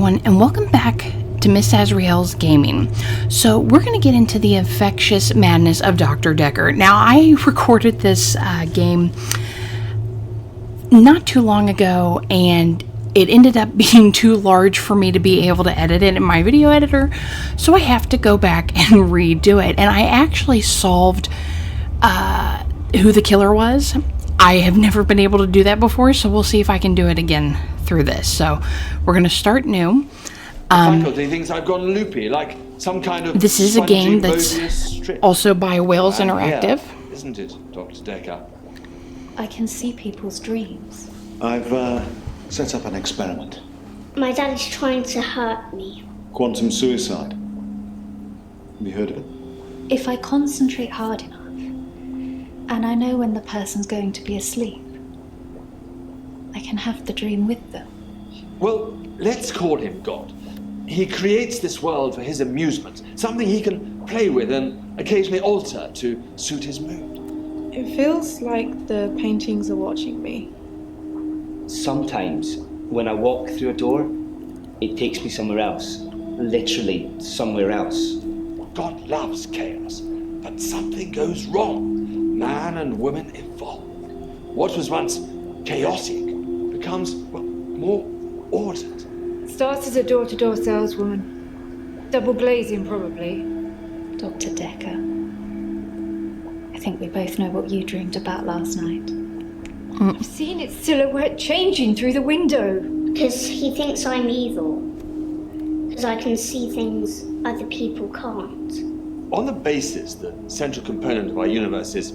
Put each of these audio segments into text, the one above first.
everyone, and welcome back to Miss Azriel's Gaming. So we're going to get into the infectious madness of Dr. Dekker. Now, I recorded this game not too long ago, and it ended up being too large for me to be able to edit it in my video editor, so I have to go back and redo it. And I actually solved who the killer was. I have never been able to do that before, so we'll see if I can do it again through this. So we're going to start new. Faculty thinks I've gone loopy, like some kind of. This is a game that's also by Wales Interactive. Here, isn't it, Doctor Dekker? I can see people's dreams. I've set up an experiment. My dad is trying to hurt me. Quantum suicide. Have you heard of it? If I concentrate hard enough, and I know when the person's going to be asleep, I can have the dream with them. Well, let's call him God. He creates this world for his amusement, something he can play with and occasionally alter to suit his mood. It feels like the paintings are watching me. Sometimes, when I walk through a door, it takes me somewhere else. Literally, somewhere else. God loves chaos, but something goes wrong. Man and woman evolve. What was once chaotic becomes, well, more ordered. Starts as a door-to-door saleswoman. Double glazing, probably. Dr. Dekker, I think we both know what you dreamed about last night. I've seen its silhouette changing through the window. Because he thinks I'm evil. Because I can see things other people can't. On the basis the central component of our universe is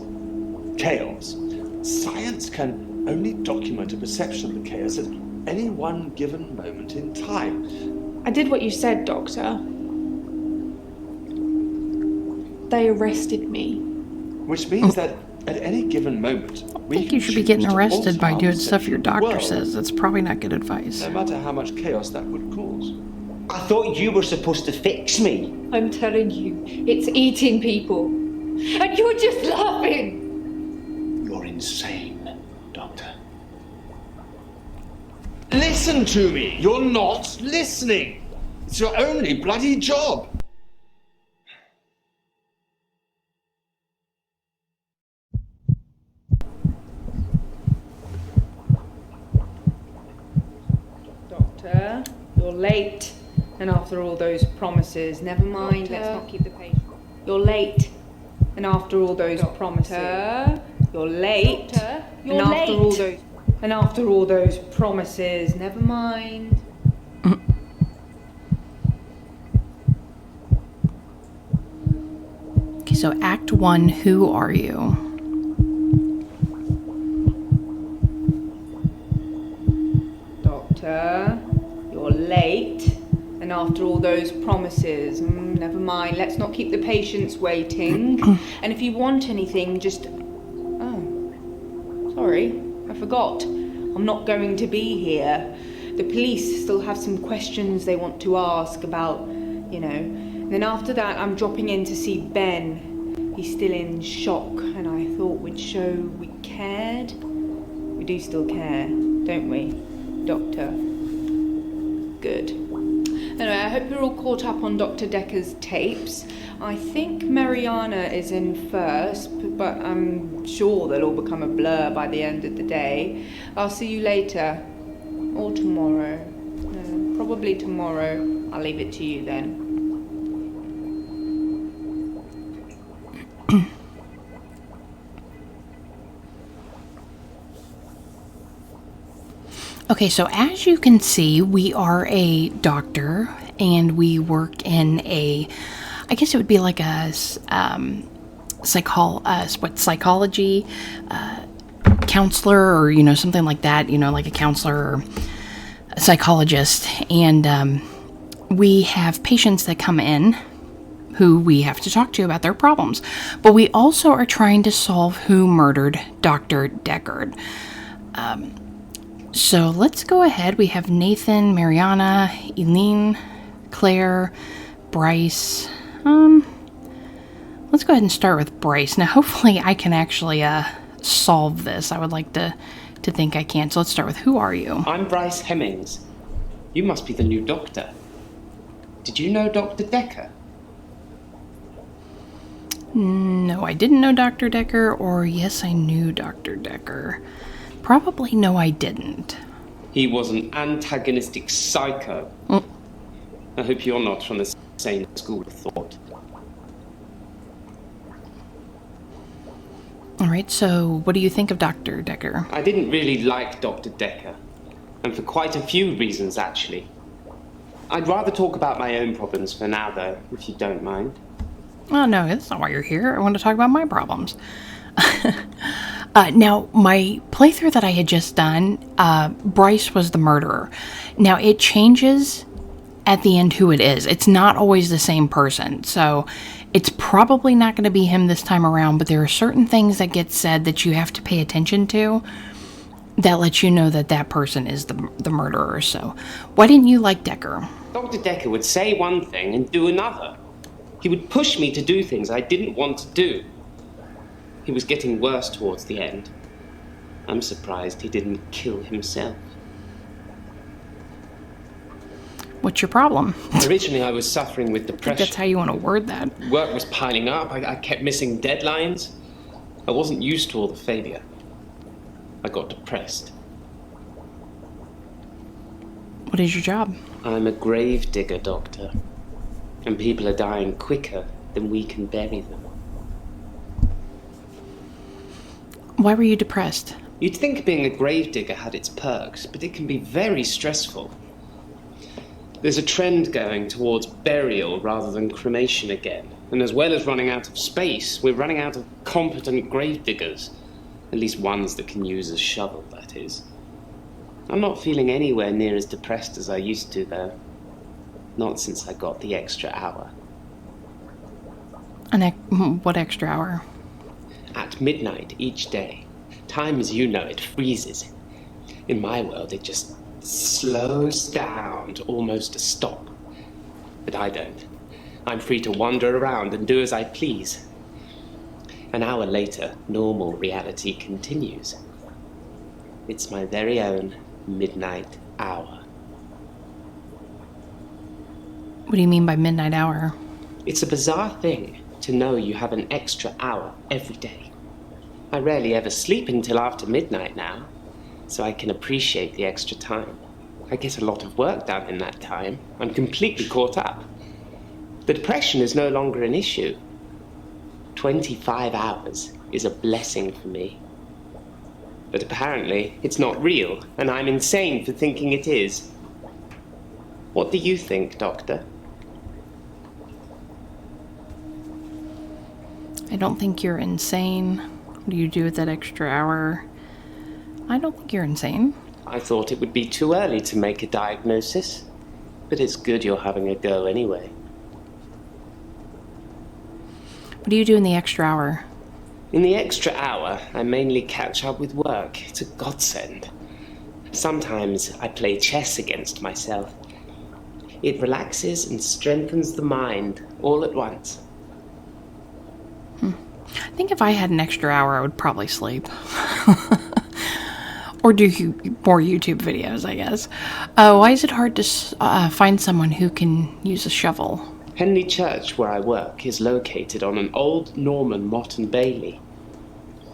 chaos, science can only document a perception of the chaos at any one given moment in time. I did what you said, Doctor. They arrested me. Which means that at any given moment, I think you should be getting arrested by doing stuff your doctor says. That's probably not good advice. No matter how much chaos that would cause. I thought you were supposed to fix me. I'm telling you, it's eating people. And you're just laughing. You're insane, Doctor. Listen to me! You're not listening! It's your only bloody job! Doctor, you're late. And after all those promises, never mind, let's not keep the patient. You're late. And after all those promises, you're late. Doctor, you're late. And after all those promises, never mind. Okay, so Act 1, who are you? Doctor, you're late. And after all those promises, never mind, let's not keep the patients waiting. And if you want anything, just... Oh, sorry, I forgot. I'm not going to be here. The police still have some questions they want to ask about, you know. And then after that, I'm dropping in to see Ben. He's still in shock, and I thought we'd show we cared. We do still care, don't we, Doctor? Good. Anyway, I hope you're all caught up on Dr. Dekker's tapes. I think Mariana is in first, but I'm sure they'll all become a blur by the end of the day. I'll see you later. Or tomorrow. No, probably tomorrow. I'll leave it to you then. Okay, so as you can see, we are a doctor, and we work in a, I guess it would be like a psychology counselor, or, you know, something like that, you know, like a counselor or a psychologist. And we have patients that come in who we have to talk to about their problems. But we also are trying to solve who murdered Dr. Dekker. So let's go ahead. We have Nathan, Mariana, Eileen, Claire, Bryce. Let's go ahead and start with Bryce. Now, hopefully I can actually solve this. I would like to think I can. So let's start with, who are you? I'm Bryce Hemmings. You must be the new doctor. Did you know Dr. Dekker? No, I didn't know Dr. Dekker, or yes, I knew Dr. Dekker. Probably no, I didn't. He was an antagonistic psycho. I hope you're not from the same school of thought. Alright, so what do you think of Dr. Dekker? I didn't really like Dr. Dekker, and for quite a few reasons, actually. I'd rather talk about my own problems for now, though, if you don't mind. Oh, no, that's not why you're here. I want to talk about my problems. Now, my playthrough that I had just done, Bryce was the murderer. Now, it changes at the end who it is. It's not always the same person, so it's probably not going to be him this time around, but there are certain things that get said that you have to pay attention to that lets you know that that person is the murderer. So, why didn't you like Dekker? Dr. Dekker would say one thing and do another. He would push me to do things I didn't want to do. He was getting worse towards the end. I'm surprised he didn't kill himself. What's your problem? Originally, I was suffering with depression. I think that's how you want to word that. Work was piling up. I kept missing deadlines. I wasn't used to all the failure. I got depressed. What is your job? I'm a grave digger, Doctor. And people are dying quicker than we can bury them. Why were you depressed? You'd think being a grave digger had its perks, but it can be very stressful. There's a trend going towards burial rather than cremation again. And as well as running out of space, we're running out of competent grave diggers. At least ones that can use a shovel, that is. I'm not feeling anywhere near as depressed as I used to, though. Not since I got the extra hour. What extra hour? At midnight each day. Time as you know it freezes. In my world, it just slows down to almost a stop. But I don't. I'm free to wander around and do as I please. An hour later, normal reality continues. It's my very own midnight hour. What do you mean by midnight hour? It's a bizarre thing to know you have an extra hour every day. I rarely ever sleep until after midnight now, so I can appreciate the extra time. I get a lot of work done in that time. I'm completely caught up. The depression is no longer an issue. 25 hours is a blessing for me. But apparently, it's not real, and I'm insane for thinking it is. What do you think, Doctor? I don't think you're insane. What do you do with that extra hour? I don't think you're insane. I thought it would be too early to make a diagnosis, but it's good you're having a go anyway. What do you do in the extra hour? In the extra hour, I mainly catch up with work. It's a godsend. Sometimes I play chess against myself. It relaxes and strengthens the mind all at once. I think if I had an extra hour, I would probably sleep. Or do more YouTube videos, I guess. Why is it hard to find someone who can use a shovel? Henley Church, where I work, is located on an old Norman motte and bailey.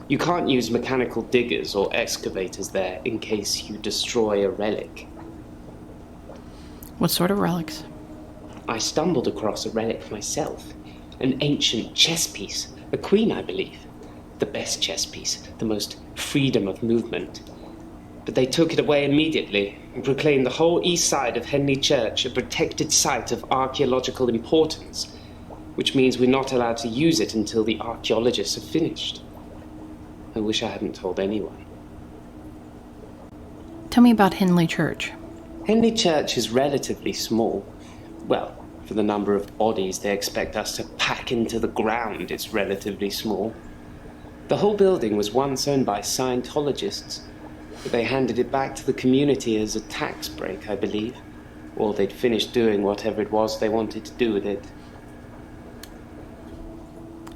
You can't use mechanical diggers or excavators there in case you destroy a relic. What sort of relics? I stumbled across a relic myself. An ancient chess piece. A queen, I believe. The best chess piece. The most freedom of movement. But they took it away immediately and proclaimed the whole east side of Henley Church a protected site of archaeological importance, which means we're not allowed to use it until the archaeologists have finished. I wish I hadn't told anyone. Tell me about Henley Church. Henley Church is relatively small. Well, for the number of bodies they expect us to pack into the ground, it's relatively small. The whole building was once owned by Scientologists, but they handed it back to the community as a tax break, I believe. Or they'd finished doing whatever it was they wanted to do with it.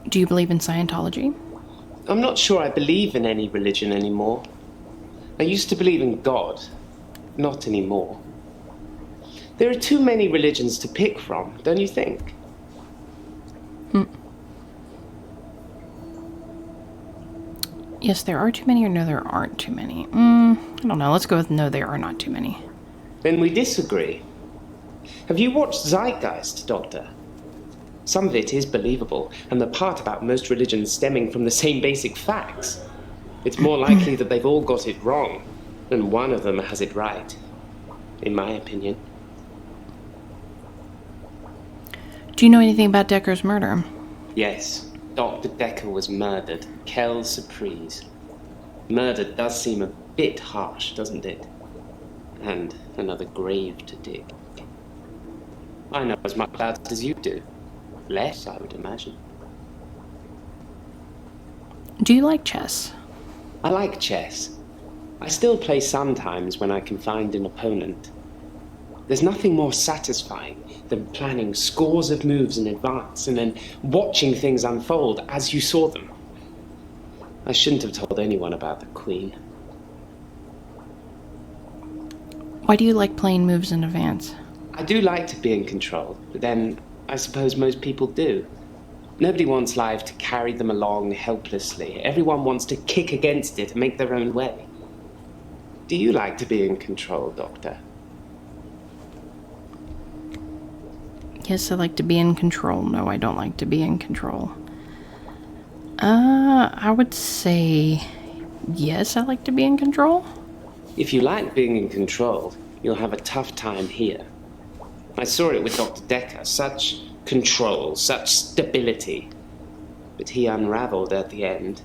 Do you believe in Scientology? I'm not sure I believe in any religion anymore. I used to believe in God. Not anymore. There are too many religions to pick from, don't you think? Yes, there are too many, or no, there aren't too many. I don't know. Let's go with no, there are not too many. Then we disagree. Have you watched Zeitgeist, Doctor? Some of it is believable, and the part about most religions stemming from the same basic facts. It's more likely that they've all got it wrong than one of them has it right, in my opinion. Do you know anything about Dekker's murder? Yes, Dr. Dekker was murdered. Quelle surprise. Murder does seem a bit harsh, doesn't it? And another grave to dig. I know as much about it as you do. Less, I would imagine. Do you like chess? I like chess. I still play sometimes when I can find an opponent. There's nothing more satisfying than planning scores of moves in advance and then watching things unfold as you saw them. I shouldn't have told anyone about the Queen. Why do you like playing moves in advance? I do like to be in control, but then I suppose most people do. Nobody wants life to carry them along helplessly. Everyone wants to kick against it and make their own way. Do you like to be in control, Doctor? Yes, I like to be in control. No, I don't like to be in control. I would say yes, I like to be in control. If you like being in control, you'll have a tough time here. I saw it with Dr. Dekker. Such control, such stability. But he unraveled at the end.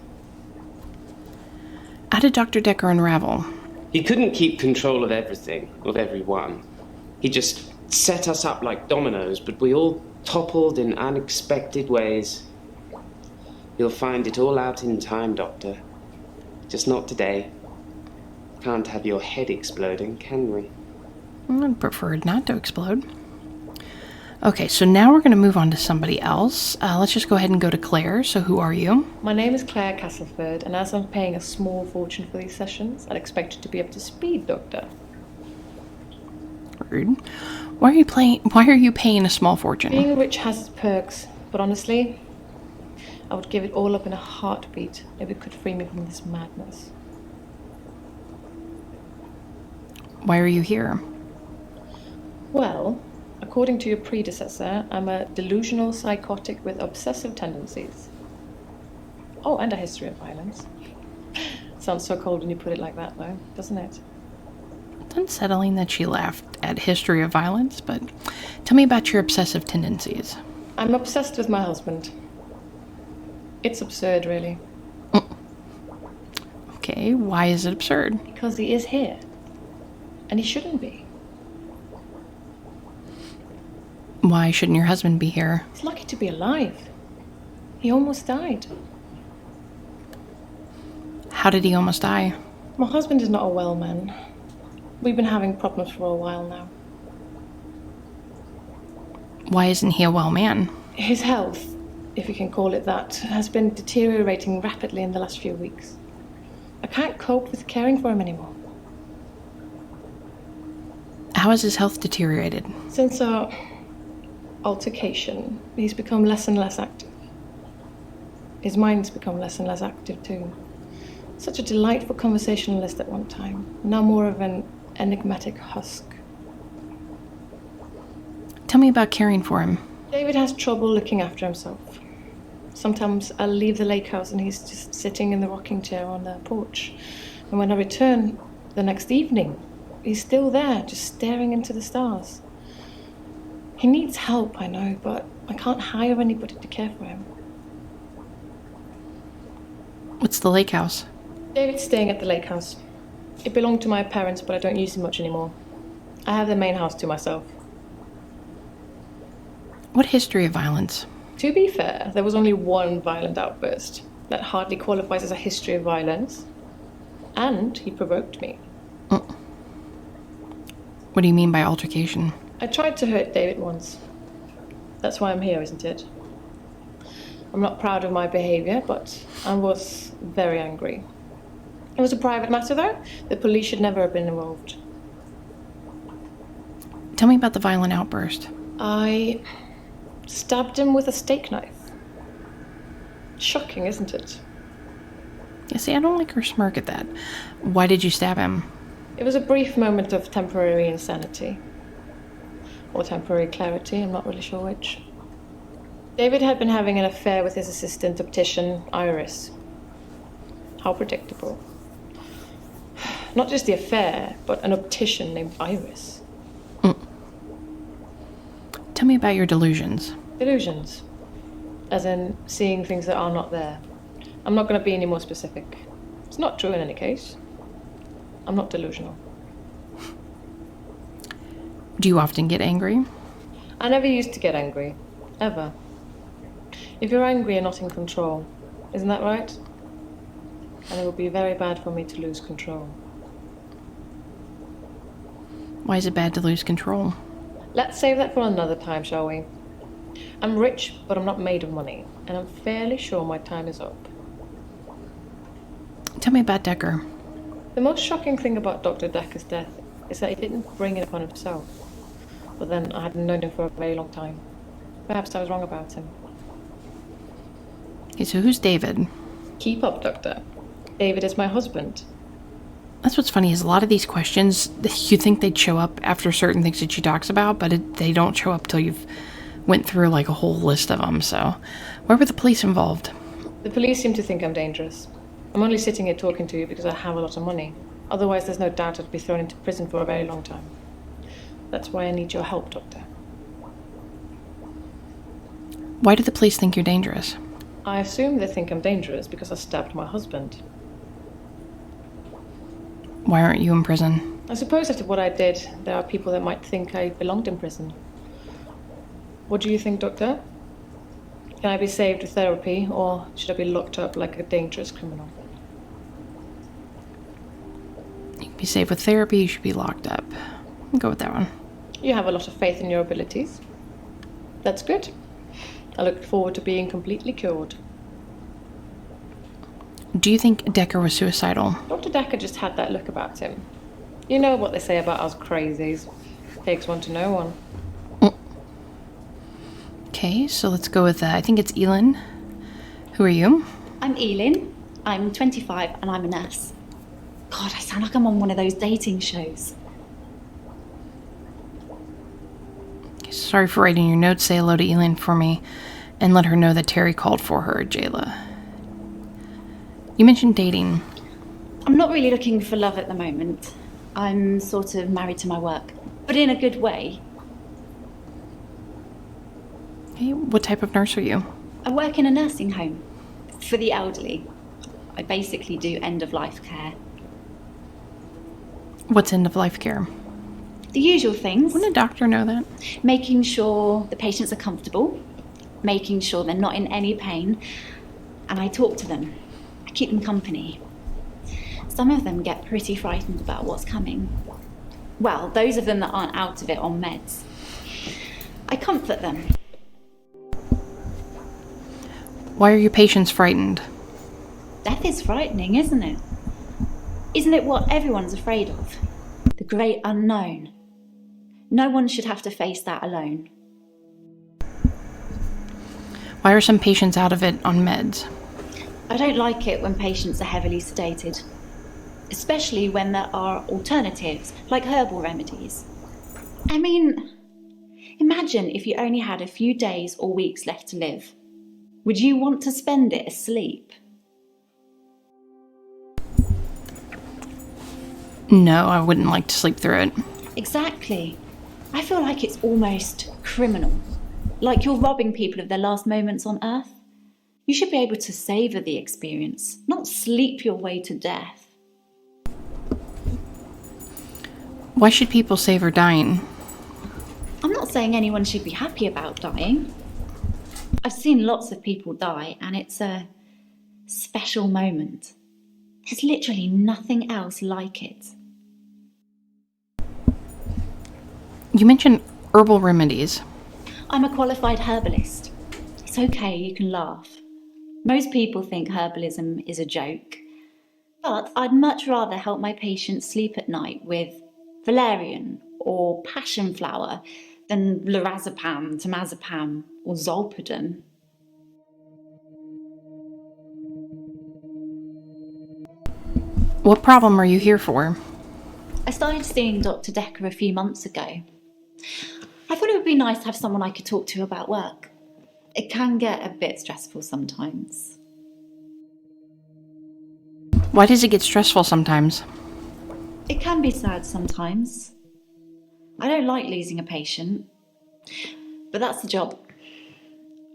How did Dr. Dekker unravel? He couldn't keep control of everything, of everyone. He just set us up like dominoes, but we all toppled in unexpected ways. You'll find it all out in time, Doctor. Just not today. Can't have your head exploding, can we? I'd prefer it not to explode. Okay, so now we're going to move on to somebody else. Let's just go ahead and go to Claire. So who are you? My name is Claire Castleford, and as I'm paying a small fortune for these sessions, I'd expect you to be up to speed, Doctor. Rude. Why are you paying a small fortune? Being rich has its perks, but honestly, I would give it all up in a heartbeat if it could free me from this madness. Why are you here? Well, according to your predecessor, I'm a delusional psychotic with obsessive tendencies. Oh, and a history of violence. Sounds so cold when you put it like that, though, doesn't it? It's unsettling that she laughed at history of violence, but tell me about your obsessive tendencies. I'm obsessed with my husband. It's absurd, really. Okay, why is it absurd? Because he is here. And he shouldn't be. Why shouldn't your husband be here? He's lucky to be alive. He almost died. How did he almost die? My husband is not a well man. We've been having problems for a while now. Why isn't he a well man? His health, if you can call it that, has been deteriorating rapidly in the last few weeks. I can't cope with caring for him anymore. How has his health deteriorated? Since our altercation, he's become less and less active. His mind's become less and less active too. Such a delightful conversationalist at one time, now more of an enigmatic husk. Tell me about caring for him. David has trouble looking after himself. Sometimes I'll leave the lake house and he's just sitting in the rocking chair on the porch. And when I return the next evening, he's still there, just staring into the stars. He needs help, I know, but I can't hire anybody to care for him. What's the lake house? David's staying at the lake house. It belonged to my parents, but I don't use it much anymore. I have the main house to myself. What history of violence? To be fair, there was only one violent outburst. That hardly qualifies as a history of violence. And he provoked me. What do you mean by altercation? I tried to hurt David once. That's why I'm here, isn't it? I'm not proud of my behavior, but I was very angry. It was a private matter, though. The police should never have been involved. Tell me about the violent outburst. I stabbed him with a steak knife. Shocking, isn't it? Yeah, see, I don't like her smirk at that. Why did you stab him? It was a brief moment of temporary insanity. Or temporary clarity, I'm not really sure which. David had been having an affair with his assistant optician, Iris. How predictable. Not just the affair, but an optician named Iris. Tell me about your delusions. Delusions. As in seeing things that are not there. I'm not going to be any more specific. It's not true in any case. I'm not delusional. Do you often get angry? I never used to get angry. Ever. If you're angry, you're not in control. Isn't that right? And it would be very bad for me to lose control. Why is it bad to lose control? Let's save that for another time, shall we? I'm rich, but I'm not made of money. And I'm fairly sure my time is up. Tell me about Dekker. The most shocking thing about Dr. Dekker's death is that he didn't bring it upon himself. But then I hadn't known him for a very long time. Perhaps I was wrong about him. Okay, so who's David? Keep up, Doctor. David is my husband. That's what's funny is a lot of these questions, you think they'd show up after certain things that she talks about, but they don't show up till you've went through like a whole list of them. So why were the police involved? The police seem to think I'm dangerous. I'm only sitting here talking to you because I have a lot of money. Otherwise, there's no doubt I'd be thrown into prison for a very long time. That's why I need your help, Doctor. Why do the police think you're dangerous? I assume they think I'm dangerous because I stabbed my husband. Why aren't you in prison? I suppose after what I did, there are people that might think I belonged in prison. What do you think, Doctor? Can I be saved with therapy, or should I be locked up like a dangerous criminal? You can be saved with therapy, you should be locked up. I'll go with that one. You have a lot of faith in your abilities. That's good. I look forward to being completely cured. Do you think Dekker was suicidal? Dr. Dekker just had that look about him. You know what they say about us crazies. Takes one to know one. Okay, so let's go with, I think it's Elin. Who are you? I'm Elin. I'm 25 and I'm a nurse. God, I sound like I'm on one of those dating shows. Okay, sorry for writing your notes. Say hello to Elin for me and let her know that Terry called for her, Jayla. You mentioned dating. I'm not really looking for love at the moment. I'm sort of married to my work, but in a good way. Okay, what type of nurse are you? I work in a nursing home for the elderly. I basically do end-of-life care. What's end-of-life care? The usual things. Wouldn't a doctor know that? Making sure the patients are comfortable, making sure they're not in any pain, and I talk to them. I keep them company. Some of them get pretty frightened about what's coming. Well, those of them that aren't out of it on meds. I comfort them. Why are your patients frightened? Death is frightening, isn't it? Isn't it what everyone's afraid of? The great unknown. No one should have to face that alone. Why are some patients out of it on meds? I don't like it when patients are heavily sedated, especially when there are alternatives, like herbal remedies. I mean, imagine if you only had a few days or weeks left to live. Would you want to spend it asleep? No, I wouldn't like to sleep through it. Exactly. I feel like it's almost criminal. Like you're robbing people of their last moments on Earth. You should be able to savour the experience, not sleep your way to death. Why should people savor dying? I'm not saying anyone should be happy about dying. I've seen lots of people die, and it's a special moment. There's literally nothing else like it. You mentioned herbal remedies. I'm a qualified herbalist. It's okay, you can laugh. Most people think herbalism is a joke. But I'd much rather help my patients sleep at night with valerian or passion flower than lorazepam, temazepam, or zolpidem. What problem are you here for? I started seeing Dr. Dekker a few months ago. I thought it would be nice to have someone I could talk to about work. It can get a bit stressful sometimes. Why does it get stressful sometimes? It can be sad sometimes. I don't like losing a patient, but that's the job.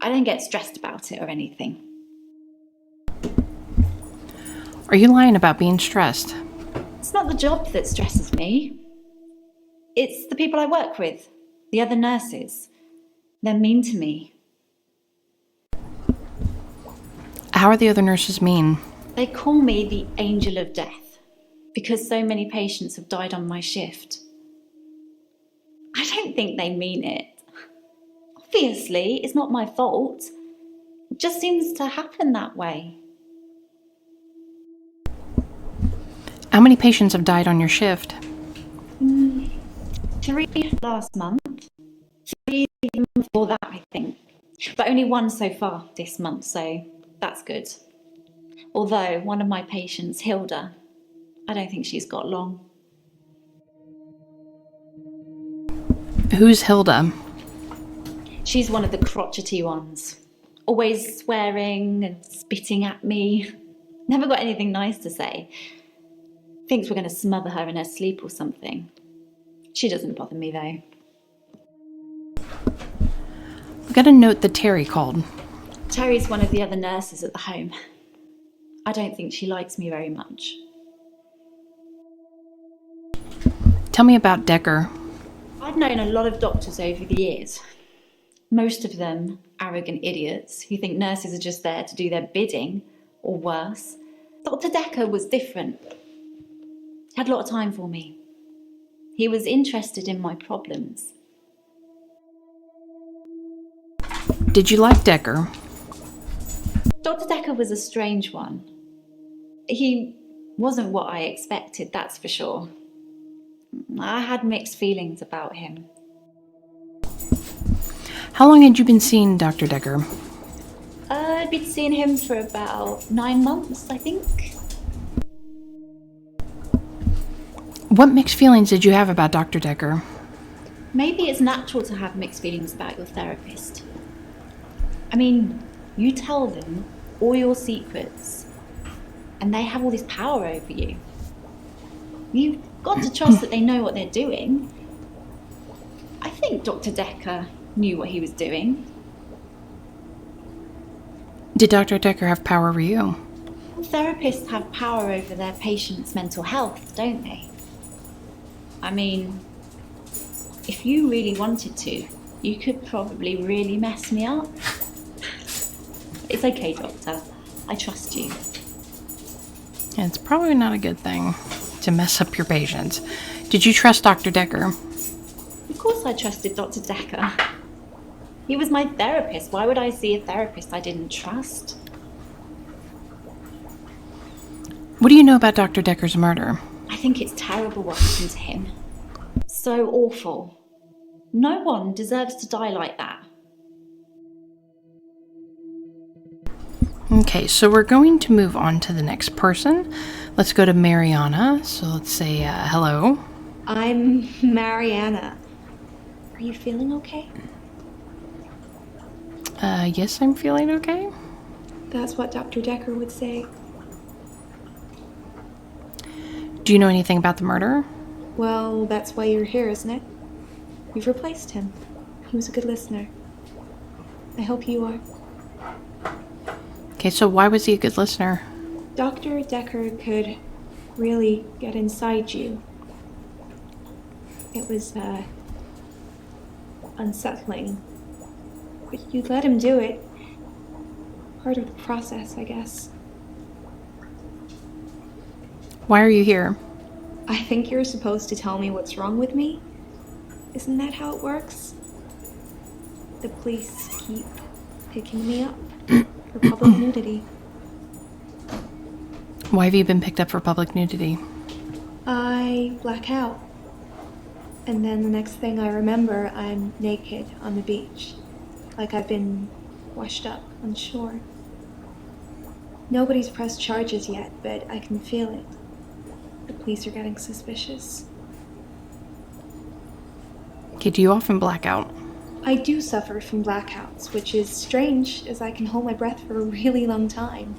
I don't get stressed about it or anything. Are you lying about being stressed? It's not the job that stresses me. It's the people I work with, the other nurses. They're mean to me. How are the other nurses mean? They call me the angel of death because so many patients have died on my shift. I don't think they mean it. Obviously, it's not my fault. It just seems to happen that way. How many patients have died on your shift? 3 last month. 3 even before that, I think. But only 1 so far this month, so that's good. Although one of my patients, Hilda, I don't think she's got long. Who's Hilda? She's one of the crotchety ones. Always swearing and spitting at me. Never got anything nice to say. Thinks we're going to smother her in her sleep or something. She doesn't bother me though. I've got a note that Terry called. Terry's one of the other nurses at the home. I don't think she likes me very much. Tell me about Dekker. I've known a lot of doctors over the years. Most of them arrogant idiots who think nurses are just there to do their bidding, or worse. Dr. Dekker was different. He had a lot of time for me. He was interested in my problems. Did you like Dekker? Dr. Dekker was a strange one. He wasn't what I expected, that's for sure. I had mixed feelings about him. How long had you been seeing Dr. Dekker? I'd been seeing him for about 9 months, I think. What mixed feelings did you have about Dr. Dekker? Maybe it's natural to have mixed feelings about your therapist. I mean, you tell them all your secrets, and they have all this power over you. You've got to trust that they know what they're doing. I think Dr. Dekker knew what he was doing. Did Dr. Dekker have power over you? Therapists have power over their patients' mental health, don't they? I mean, if you really wanted to, you could probably really mess me up. It's okay, Doctor. I trust you. Yeah, it's probably not a good thing to mess up your patients. Did you trust Dr. Dekker? Of course I trusted Dr. Dekker. He was my therapist. Why would I see a therapist I didn't trust? What do you know about Dr. Dekker's murder? I think it's terrible what happened to him. So awful. No one deserves to die like that. Okay, so we're going to move on to the next person. Let's go to Mariana. So let's say hello. I'm Mariana. Are you feeling okay? Yes, I'm feeling okay. That's what Dr. Dekker would say. Do you know anything about the murder? Well, that's why you're here, isn't it? You've replaced him. He was a good listener. I hope you are. Okay, so why was he a good listener? Dr. Dekker could really get inside you. It was, unsettling. But you let him do it. Part of the process, I guess. Why are you here? I think you're supposed to tell me what's wrong with me. Isn't that how it works? The police keep picking me up for public nudity. Why have you been picked up for public nudity? I black out. And then the next thing I remember, I'm naked on the beach, like I've been washed up on shore. Nobody's pressed charges yet, but I can feel it. The police are getting suspicious. Okay, do you often black out? I do suffer from blackouts, which is strange, as I can hold my breath for a really long time.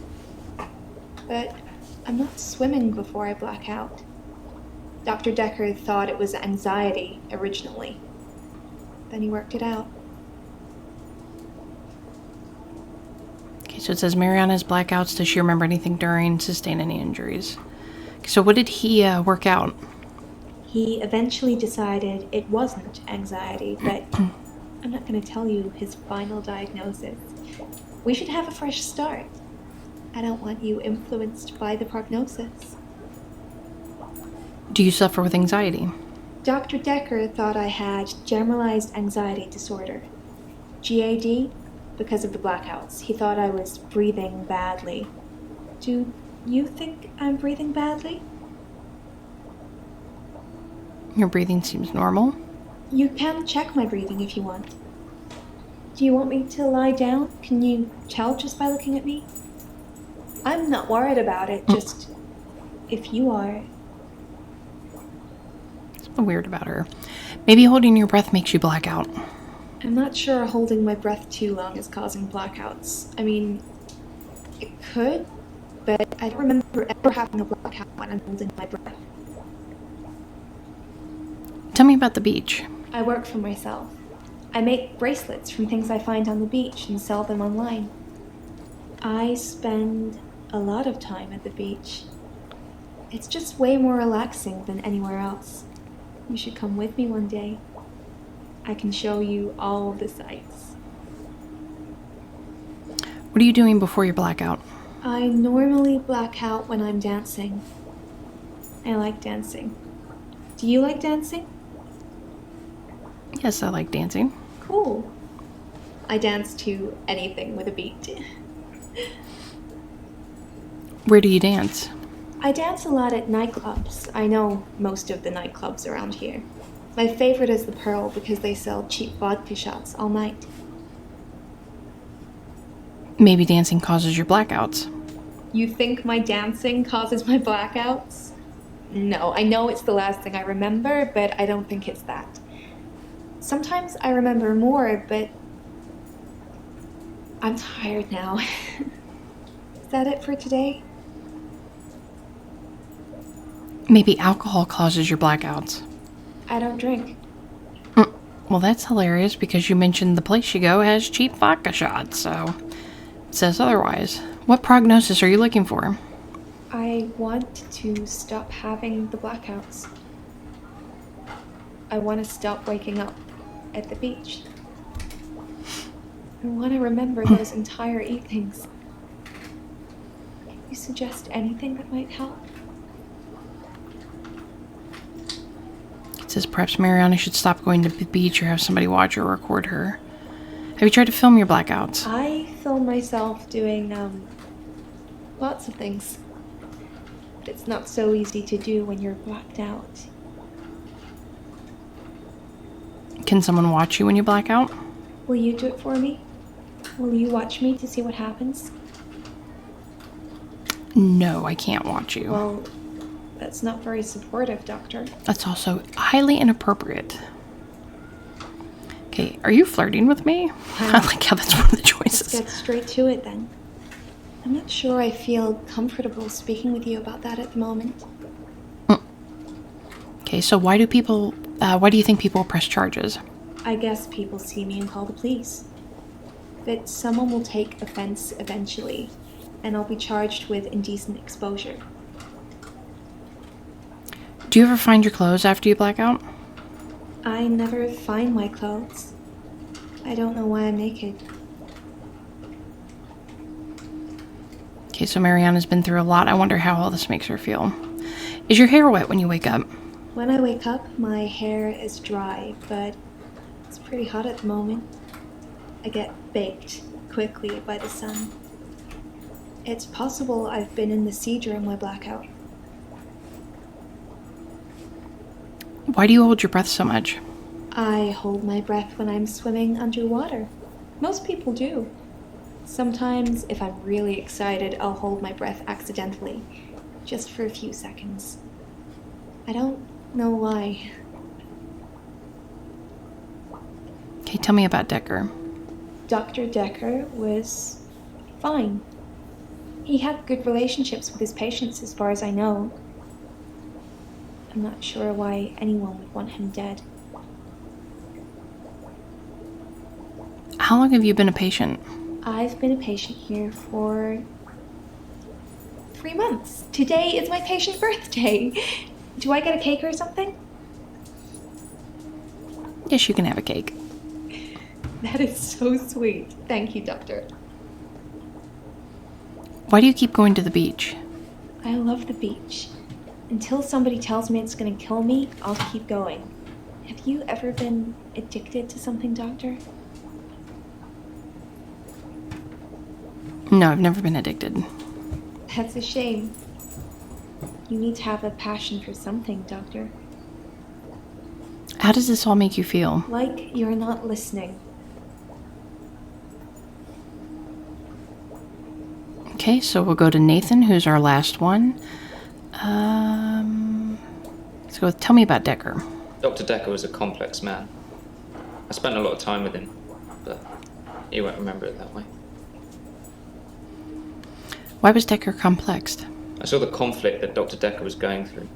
But I'm not swimming before I black out. Dr. Dekker thought it was anxiety originally. Then he worked it out. Okay, so it says Mariana's blackouts. Does she remember anything during, sustain any injuries? Okay, so what did he work out? He eventually decided it wasn't anxiety, but I'm not going to tell you his final diagnosis. We should have a fresh start. I don't want you influenced by the prognosis. Do you suffer with anxiety? Dr. Dekker thought I had generalized anxiety disorder. GAD, because of the blackouts. He thought I was breathing badly. Do you think I'm breathing badly? Your breathing seems normal. You can check my breathing if you want. Do you want me to lie down? Can you tell just by looking at me? I'm not worried about it, just if you are. Something weird about her. Maybe holding your breath makes you black out. I'm not sure holding my breath too long is causing blackouts. I mean, it could, but I don't remember ever having a blackout when I'm holding my breath. Tell me about the beach. I work for myself. I make bracelets from things I find on the beach and sell them online. I spend a lot of time at the beach. It's just way more relaxing than anywhere else. You should come with me one day. I can show you all the sights. What are you doing before your blackout? I normally black out when I'm dancing. I like dancing. Do you like dancing? Yes, I like dancing. Cool. I dance to anything with a beat. Where do you dance? I dance a lot at nightclubs. I know most of the nightclubs around here. My favorite is the Pearl because they sell cheap vodka shots all night. Maybe dancing causes your blackouts. You think my dancing causes my blackouts? No, I know it's the last thing I remember, but I don't think it's that. Sometimes I remember more, but I'm tired now. Is that it for today? Maybe alcohol causes your blackouts. I don't drink. Well, that's hilarious because you mentioned the place you go has cheap vodka shots, so it says otherwise. What prognosis are you looking for? I want to stop having the blackouts. I want to stop waking up at the beach. I want to remember those entire evenings. Can you suggest anything that might help? It says perhaps Mariana should stop going to the beach or have somebody watch or record her. Have you tried to film your blackouts? I film myself doing lots of things. But it's not so easy to do when you're blacked out. Can someone watch you when you black out? Will you do it for me? Will you watch me to see what happens? No, I can't watch you. Well, that's not very supportive, Doctor. That's also highly inappropriate. Okay, are you flirting with me? I like how that's one of the choices. Let's get straight to it then. I'm not sure I feel comfortable speaking with you about that at the moment. Okay, so why do you think people press charges? I guess people see me and call the police. But someone will take offense eventually, and I'll be charged with indecent exposure. Do you ever find your clothes after you black out? I never find my clothes. I don't know why I'm naked. Okay, so Mariana's been through a lot. I wonder how all this makes her feel. Is your hair wet when you wake up? When I wake up, my hair is dry, but it's pretty hot at the moment. I get baked quickly by the sun. It's possible I've been in the sea during my blackout. Why do you hold your breath so much? I hold my breath when I'm swimming underwater. Most people do. Sometimes, if I'm really excited, I'll hold my breath accidentally, just for a few seconds. I don't know why. Okay, tell me about Dekker. Dr. Dekker was fine. He had good relationships with his patients, as far as I know. I'm not sure why anyone would want him dead. How long have you been a patient? I've been a patient here for 3 months. Today is my patient birthday. Do I get a cake or something? Yes, you can have a cake. That is so sweet. Thank you, Doctor. Why do you keep going to the beach? I love the beach. Until somebody tells me it's going to kill me, I'll keep going. Have you ever been addicted to something, Doctor? No, I've never been addicted. That's a shame. You need to have a passion for something, Doctor. How does this all make you feel? Like you're not listening. Okay, so we'll go to Nathan, who's our last one. Let's go with, tell me about Dekker. Dr. Dekker was a complex man. I spent a lot of time with him, but he won't remember it that way. Why was Dekker complex? I saw the conflict that Dr. Dekker was going through.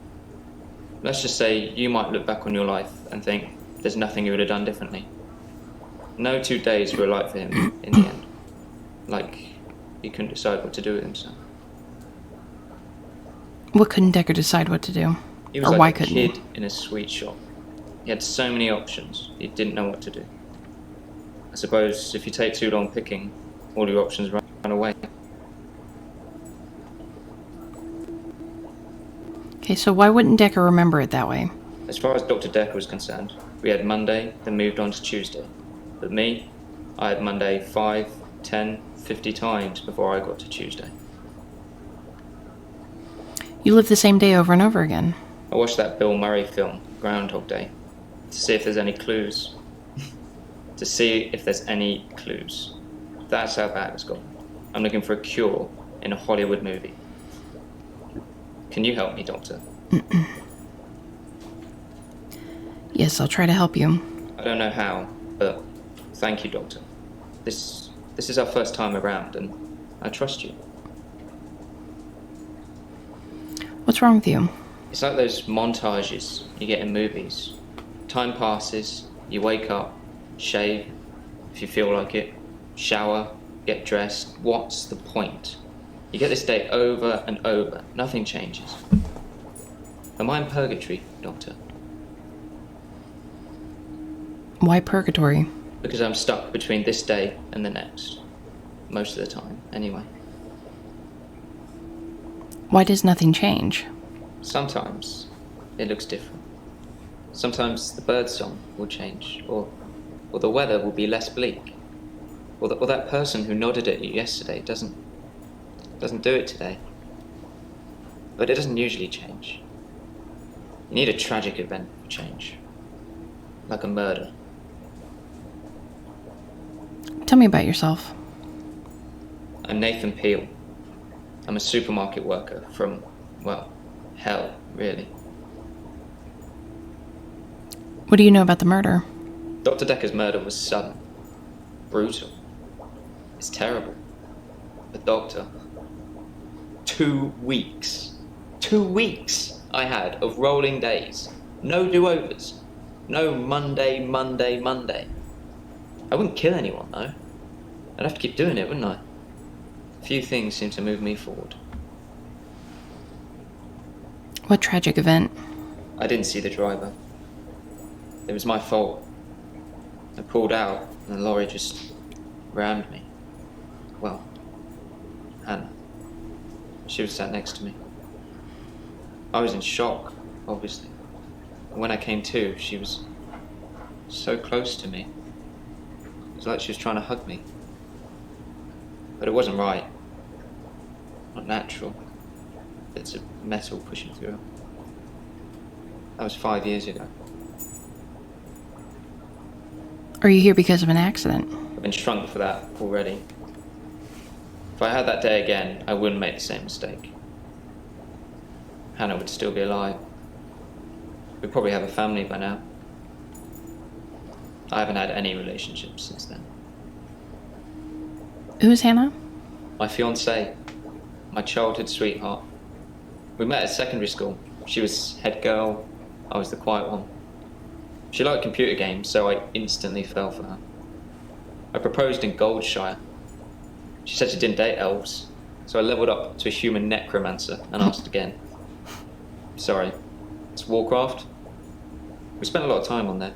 Let's just say you might look back on your life and think there's nothing you would have done differently. No 2 days were alike for him in the end. Like he couldn't decide what to do with himself. What couldn't Dekker decide what to do? He was or like why a couldn't kid he? in a sweet shop. He had so many options, he didn't know what to do. I suppose if you take too long picking, all your options run away. Okay, so why wouldn't Dekker remember it that way? As far as Dr. Dekker was concerned, we had Monday, then moved on to Tuesday. But me, I had Monday 5, 10, 50 times before I got to Tuesday. You live the same day over and over again. I watched that Bill Murray film, Groundhog Day, to see if there's any clues. To see if there's any clues. That's how bad it's got. I'm looking for a cure in a Hollywood movie. Can you help me, Doctor? Yes, I'll try to help you. I don't know how, but thank you, Doctor. This is our first time around, and I trust you. What's wrong with you? It's like those montages you get in movies. Time passes, you wake up, shave, if you feel like it, shower, get dressed. What's the point? You get this day over and over. Nothing changes. Am I in purgatory, Doctor? Why purgatory? Because I'm stuck between this day and the next. Most of the time, anyway. Why does nothing change? Sometimes it looks different. Sometimes the birdsong will change, or the weather will be less bleak. Or that person who nodded at you yesterday doesn't do it today. But it doesn't usually change. You need a tragic event for change. Like a murder. Tell me about yourself. I'm Nathan Peel. I'm a supermarket worker from, well, hell, really. What do you know about the murder? Dr. Dekker's murder was sudden. Brutal. It's terrible. But Doctor, 2 weeks. 2 weeks I had of rolling days. No do-overs. No Monday. I wouldn't kill anyone, though. I'd have to keep doing it, wouldn't I? Few things seem to move me forward. What tragic event? I didn't see the driver. It was my fault. I pulled out and the lorry just rammed me. Well, Hannah. She was sat next to me. I was in shock, obviously. And when I came to, she was so close to me. It was like she was trying to hug me. But it wasn't right. Not natural. Bits of metal pushing through her. That was 5 years ago. Are you here because of an accident? I've been shrunk for that already. If I had that day again, I wouldn't make the same mistake. Hannah would still be alive. We'd probably have a family by now. I haven't had any relationships since then. Who's Hannah? My fiancée, my childhood sweetheart. We met at secondary school. She was head girl, I was the quiet one. She liked computer games, so I instantly fell for her. I proposed in Goldshire. She said she didn't date elves, so I leveled up to a human necromancer and asked again. Sorry, it's Warcraft? We spent a lot of time on there.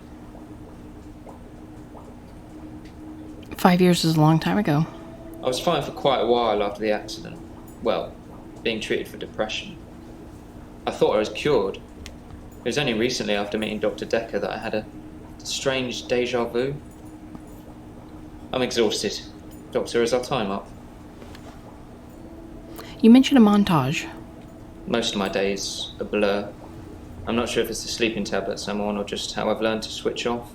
5 years is a long time ago. I was fine for quite a while after the accident. Well, being treated for depression. I thought I was cured. It was only recently after meeting Doctor Dekker that I had a strange deja vu. I'm exhausted. Doctor, is our time up? You mentioned a montage. Most of my days a blur. I'm not sure if it's the sleeping tablets I'm on or just how I've learned to switch off.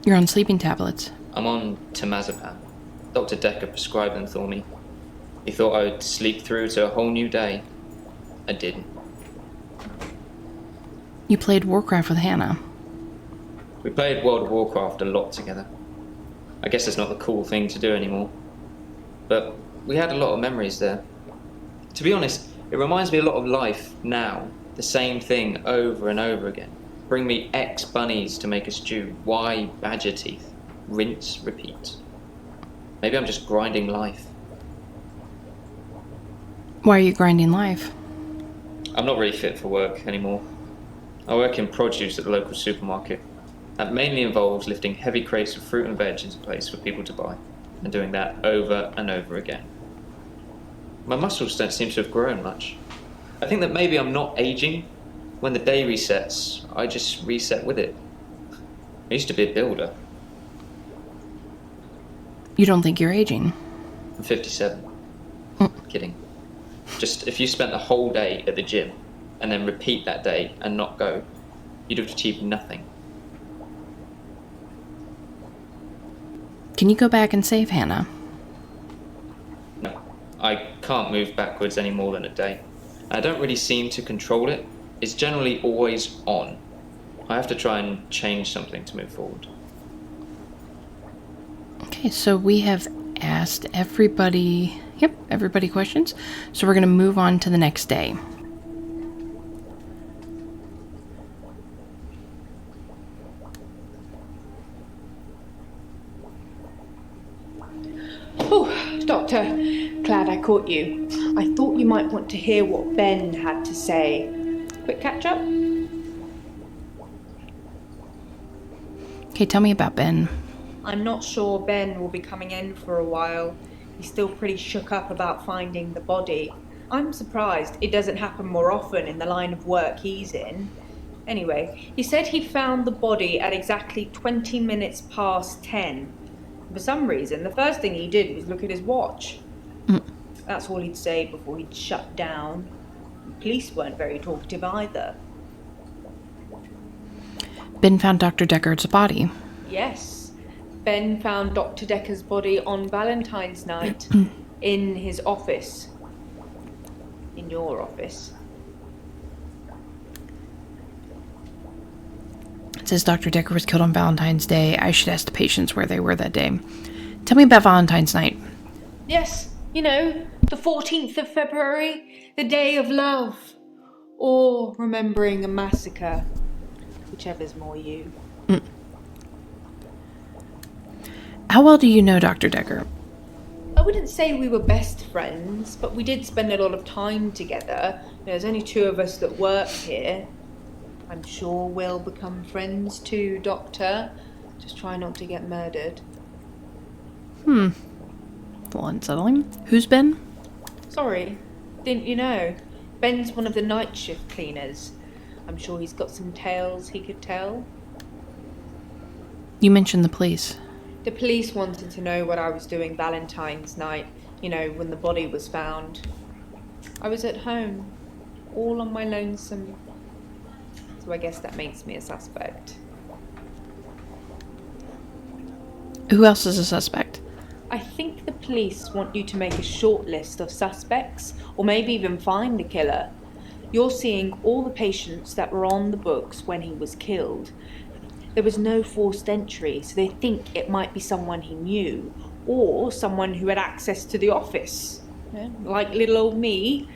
You're on sleeping tablets. I'm on temazepam. Dr. Dekker prescribed them for me. He thought I would sleep through to a whole new day. I didn't. You played Warcraft with Hannah. We played World of Warcraft a lot together. I guess it's not the cool thing to do anymore. But we had a lot of memories there. To be honest, it reminds me a lot of life now. The same thing over and over again. Bring me X bunnies to make a stew. Y badger teeth. Rinse, repeat. Maybe I'm just grinding life. Why are you grinding life? I'm not really fit for work anymore. I work in produce at the local supermarket. That mainly involves lifting heavy crates of fruit and veg into place for people to buy, and doing that over and over again. My muscles don't seem to have grown much. I think that maybe I'm not aging. When the day resets, I just reset with it. I used to be a builder. You don't think you're aging? I'm 57. Kidding. Just if you spent the whole day at the gym and then repeat that day and not go, you'd have achieved nothing. Can you go back and save Hannah? No, I can't move backwards any more than a day. I don't really seem to control it. It's generally always on. I have to try and change something to move forward. Okay, so we have asked everybody questions. So we're going to move on to the next day. Oh, Doctor, glad I caught you. I thought you might want to hear what Ben had to say. Quick catch up? Okay, tell me about Ben. I'm not sure Ben will be coming in for a while. He's still pretty shook up about finding the body. I'm surprised it doesn't happen more often in the line of work he's in. Anyway, he said he found the body at exactly 20 minutes past 10. For some reason, the first thing he did was look at his watch. That's all he'd say before he'd shut down. The police weren't very talkative either. Ben found Dr. Dekker's body. Yes. Ben found Dr. Dekker's body on Valentine's night in his office. In your office. It says Dr. Dekker was killed on Valentine's Day. I should ask the patients where they were that day. Tell me about Valentine's night. Yes, you know, the 14th of February, the day of love. Or remembering a massacre. Whichever's more you. How well do you know Dr. Dekker? I wouldn't say we were best friends, but we did spend a lot of time together. There's only two of us that work here. I'm sure we'll become friends too, Doctor. Just try not to get murdered. A little unsettling. Who's Ben? Sorry, didn't you know? Ben's one of the night shift cleaners. I'm sure he's got some tales he could tell. You mentioned the police. The police wanted to know what I was doing Valentine's night, you know, when the body was found. I was at home. all on my lonesome. So I guess that makes me a suspect. Who else is a suspect? I think the police want you to make a short list of suspects, or maybe even find the killer. You're seeing all the patients that were on the books when he was killed. There was no forced entry, so they think it might be someone he knew, or someone who had access to the office. Like little old me.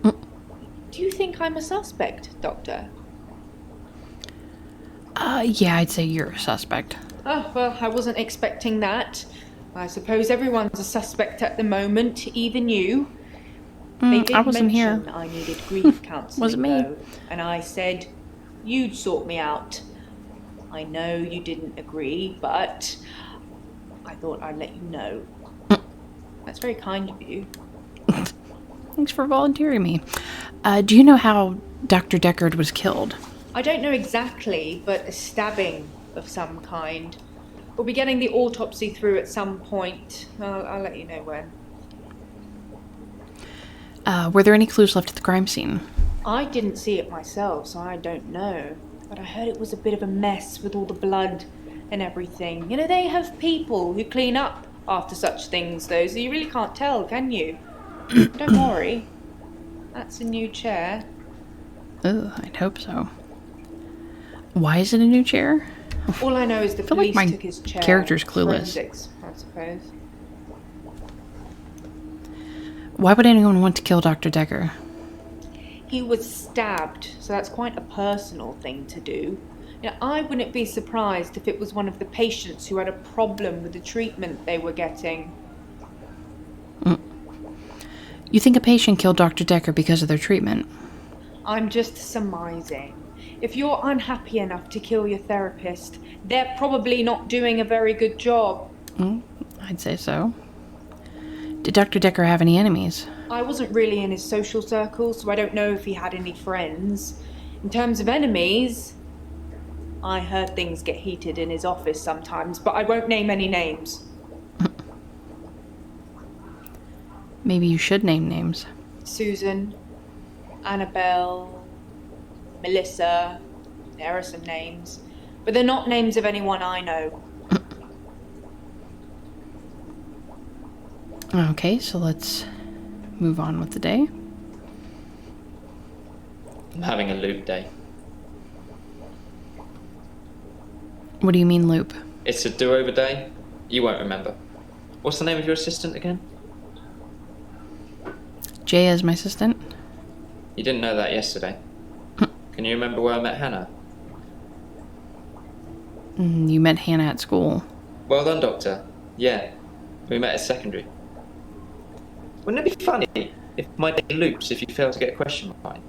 Do you think I'm a suspect, Doctor? Yeah, I'd say you're a suspect. Oh, well, I wasn't expecting that. I suppose everyone's a suspect at the moment, even you. They did I wasn't mention here. I needed grief counselling, Wasn't me. though, and I said you'd sort me out. I know you didn't agree, but I thought I'd let you know. That's very kind of you. Thanks for volunteering me. Do you know how Dr. Dekker was killed? I don't know exactly, but a stabbing of some kind. We'll be getting the autopsy through at some point. I'll let you know when. Were there any clues left at the crime scene? I didn't see it myself, so I don't know. But I heard it was a bit of a mess with all the blood and everything. You know, they have people who clean up after such things, though, so you really can't tell, can you? Don't worry. That's a new chair. Oh, I'd hope so. Why is it a new chair? All I know is the I feel like police my took his chair. character's clueless. Forensics, I suppose. Why would anyone want to kill Dr. Dekker? He was stabbed, so that's quite a personal thing to do. Now, I wouldn't be surprised if it was one of the patients who had a problem with the treatment they were getting. You think a patient killed Dr. Dekker because of their treatment? I'm just surmising. If you're unhappy enough to kill your therapist, they're probably not doing a very good job. I'd say so. Did Dr. Dekker have any enemies? I wasn't really in his social circle, so I don't know if he had any friends. In terms of enemies, I heard things get heated in his office sometimes, but I won't name any names. Maybe you should name names. Susan, Annabelle, Melissa, there are some names, but they're not names of anyone I know. Okay, so let's move on with the day. I'm having a loop day. What do you mean, loop? It's a do-over day. You won't remember. What's the name of your assistant again? Jay is my assistant. You didn't know that yesterday. Can you remember where I met Hannah? You met Hannah at school. Well done, Doctor. Yeah, we met at secondary. Wouldn't it be funny if my day loops if you fail to get a question right?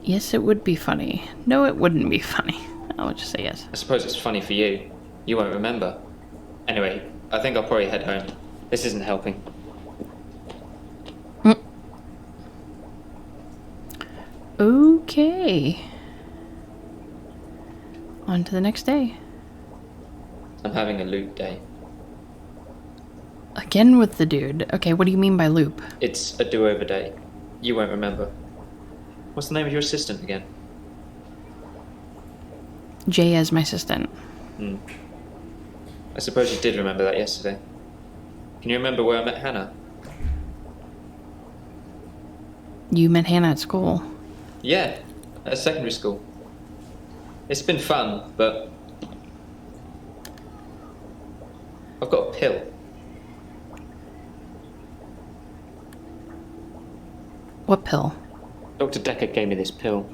Yes, it would be funny. No, it wouldn't be funny. I'll just say yes. I suppose it's funny for you. You won't remember. Anyway, I think I'll probably head home. This isn't helping. Okay. On to the next day. I'm having a loop day. Again with the dude. Okay, what do you mean by loop? It's a do-over day. You won't remember. What's the name of your assistant again? Jay is my assistant. I suppose you did remember that yesterday. Can you remember where I met Hannah? You met Hannah at school. Yeah, at secondary school. It's been fun, but I've got a pill. What pill? Dr. Dekker gave me this pill.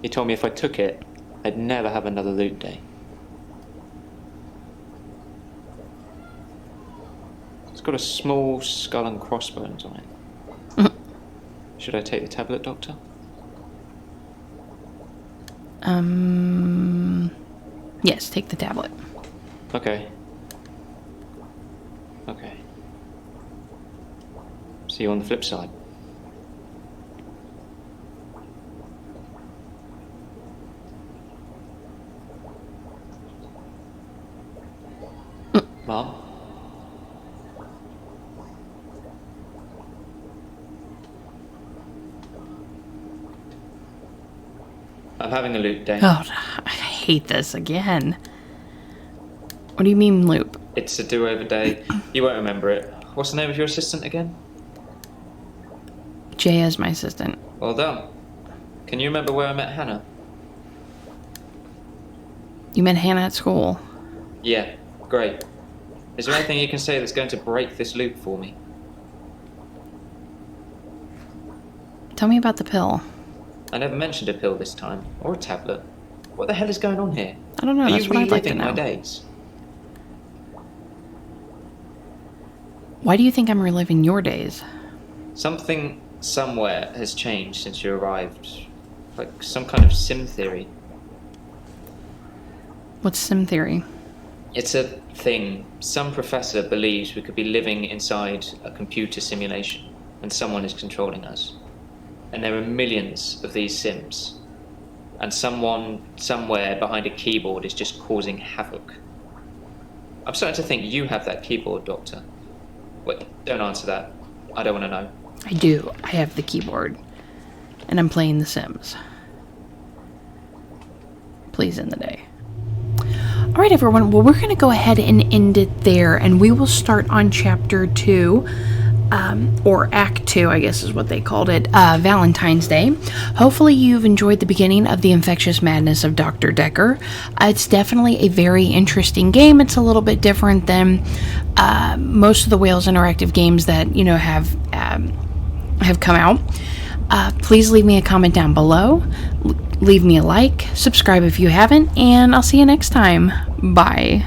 He told me if I took it, I'd never have another loot day. It's got a small skull and crossbones on it. Should I take the tablet, Doctor? Yes, take the tablet. Okay. Okay. See you on the flip side. Mom? I'm having a loop day. Oh, I hate this again. What do you mean loop? It's a do-over day. You won't remember it. What's the name of your assistant again? Jay is my assistant. Well done. Can you remember where I met Hannah? You met Hannah at school. Yeah, great. Is there anything you can say that's going to break this loop for me? Tell me about the pill. I never mentioned a pill this time, or a tablet. What the hell is going on here? I don't know, Are that's you what I'd like to reliving my know. days? Why do you think I'm reliving your days? Something somewhere has changed since you arrived. Like some kind of sim theory. What's sim theory? It's a thing. Some professor believes we could be living inside a computer simulation, and someone is controlling us. And there are millions of these sims. And someone, somewhere behind a keyboard is just causing havoc. I'm starting to think you have that keyboard, Doctor. Wait, don't answer that. I don't want to know. I do. I have the keyboard. And I'm playing The Sims. Please end the day. Alright everyone, well we're going to go ahead and end it there. And we will start on Chapter 2. Or Act 2, I guess is what they called it, Valentine's Day. Hopefully you've enjoyed the beginning of the Infectious Madness of Dr. Dekker. It's definitely a very interesting game. It's a little bit different than most of the Wales Interactive games that, you know, have come out. Please leave me a comment down below. Leave me a like, subscribe if you haven't, and I'll see you next time. Bye.